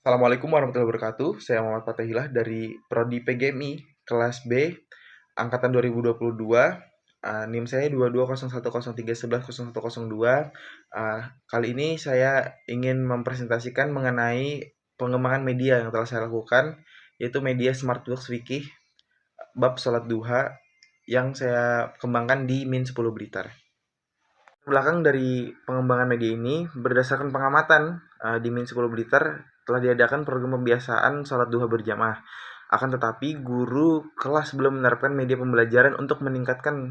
Assalamualaikum warahmatullahi wabarakatuh. Saya Muhammad Fatahillah dari Prodi PGMI kelas B angkatan 2022. NIM saya 220103110102. Kali ini saya ingin mempresentasikan mengenai pengembangan media yang telah saya lakukan, yaitu media Smartbox Wiki bab sholat duha yang saya kembangkan di Min 10 Blitar. Belakang dari pengembangan media ini, berdasarkan pengamatan di Min 10 Blitar telah diadakan program pembiasaan sholat duha berjamaah. Akan tetapi, guru kelas belum menerapkan media pembelajaran untuk meningkatkan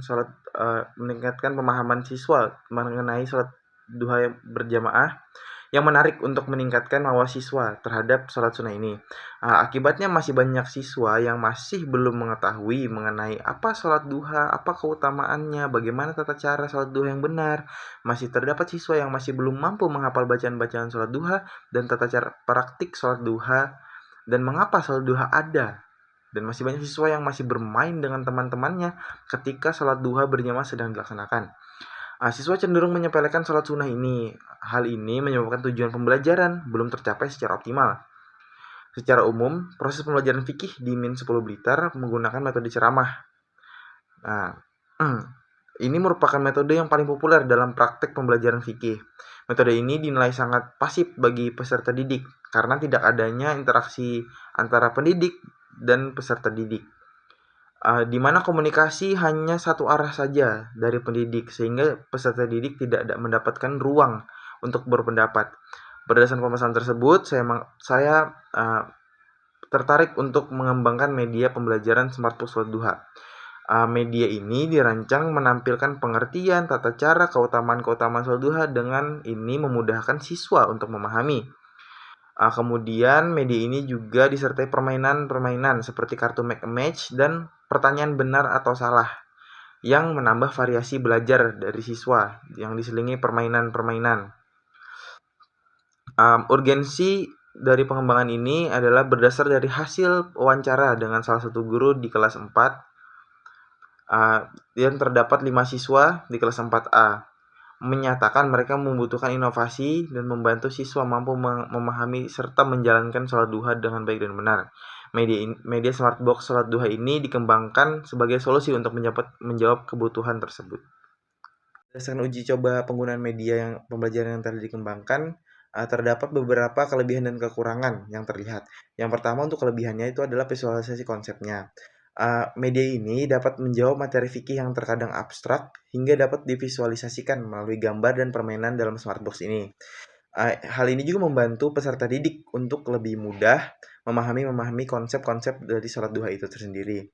pemahaman siswa mengenai sholat duha berjamaah yang menarik untuk meningkatkan wawasan siswa terhadap sholat sunnah ini. Akibatnya masih banyak siswa yang masih belum mengetahui mengenai apa sholat duha, apa keutamaannya, bagaimana tata cara sholat duha yang benar. Masih terdapat siswa yang masih belum mampu menghafal bacaan-bacaan sholat duha dan tata cara praktik sholat duha dan mengapa sholat duha ada. Dan masih banyak siswa yang masih bermain dengan teman-temannya ketika sholat duha berjamaah sedang dilaksanakan. Siswa cenderung menyepelekan sholat sunnah ini. Hal ini menyebabkan tujuan pembelajaran belum tercapai secara optimal. Secara umum, proses pembelajaran fikih di Min 10 Blitar menggunakan metode ceramah. Nah, ini merupakan metode yang paling populer dalam praktek pembelajaran fikih. Metode ini dinilai sangat pasif bagi peserta didik karena tidak adanya interaksi antara pendidik dan peserta didik. Di mana komunikasi hanya satu arah saja dari pendidik, sehingga peserta didik tidak mendapatkan ruang untuk berpendapat. Berdasarkan pemaparan tersebut, saya tertarik untuk mengembangkan media pembelajaran Smartbox Sholat Duha. Media ini dirancang menampilkan pengertian, tata cara, keutamaan-keutamaan sholat duha, dengan ini memudahkan siswa untuk memahami. Kemudian media ini juga disertai permainan-permainan seperti kartu make a match dan pertanyaan benar atau salah yang menambah variasi belajar dari siswa yang diselingi permainan-permainan. Urgensi dari pengembangan ini adalah berdasar dari hasil wawancara dengan salah satu guru di kelas 4 yang terdapat 5 siswa di kelas 4A. Menyatakan mereka membutuhkan inovasi dan membantu siswa mampu memahami serta menjalankan sholat duha dengan baik dan benar. Media Smartbox sholat duha ini dikembangkan sebagai solusi untuk menjawab kebutuhan tersebut. Berdasarkan uji coba penggunaan media yang pembelajaran yang telah dikembangkan, terdapat beberapa kelebihan dan kekurangan yang terlihat. Yang pertama, untuk kelebihannya itu adalah visualisasi konsepnya. Media ini dapat menjawab materi fikih yang terkadang abstrak hingga dapat divisualisasikan melalui gambar dan permainan dalam Smartbox ini. Hal ini juga membantu peserta didik untuk lebih mudah memahami konsep-konsep dari sholat duha itu tersendiri.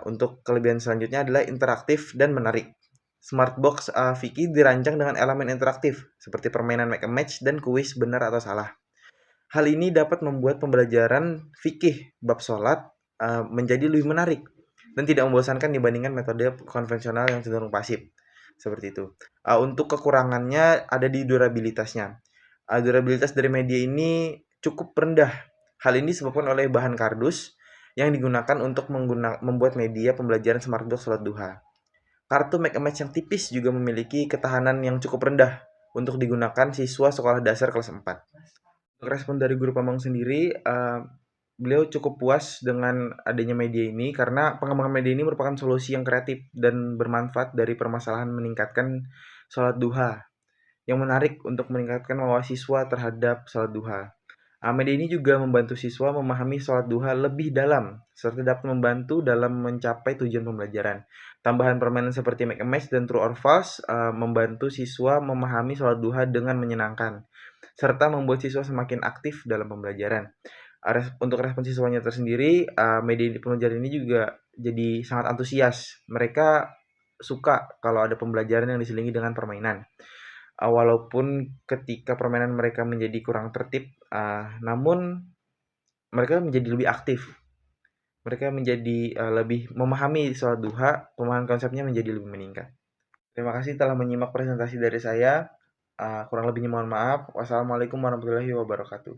Untuk kelebihan selanjutnya adalah interaktif dan menarik. Smartbox fikih dirancang dengan elemen interaktif seperti permainan make a match dan kuis benar atau salah. Hal ini dapat membuat pembelajaran fikih bab sholat menjadi lebih menarik dan tidak membosankan dibandingkan metode konvensional yang cenderung pasif. Seperti itu. Untuk kekurangannya ada di durabilitasnya. Durabilitas dari media ini cukup rendah. Hal ini disebabkan oleh bahan kardus yang digunakan untuk membuat media pembelajaran Smartbox sholat duha. Kartu make a match yang tipis juga memiliki ketahanan yang cukup rendah untuk digunakan siswa sekolah dasar kelas 4. Untuk respon dari guru pembangun sendiri, beliau cukup puas dengan adanya media ini karena pengembangan media ini merupakan solusi yang kreatif dan bermanfaat dari permasalahan meningkatkan sholat duha yang menarik untuk meningkatkan wawasan siswa terhadap sholat duha. Media ini juga membantu siswa memahami sholat duha lebih dalam serta dapat membantu dalam mencapai tujuan pembelajaran. Tambahan permainan seperti make a match dan true or false membantu siswa memahami sholat duha dengan menyenangkan serta membuat siswa semakin aktif dalam pembelajaran. Untuk respon siswanya tersendiri, media pembelajaran ini juga jadi sangat antusias. Mereka suka kalau ada pembelajaran yang diselingi dengan permainan. Walaupun ketika permainan mereka menjadi kurang tertib, namun mereka menjadi lebih aktif. Mereka menjadi lebih memahami sholat duha, pemahaman konsepnya menjadi lebih meningkat. Terima kasih telah menyimak presentasi dari saya. Kurang lebihnya mohon maaf. Wassalamualaikum warahmatullahi wabarakatuh.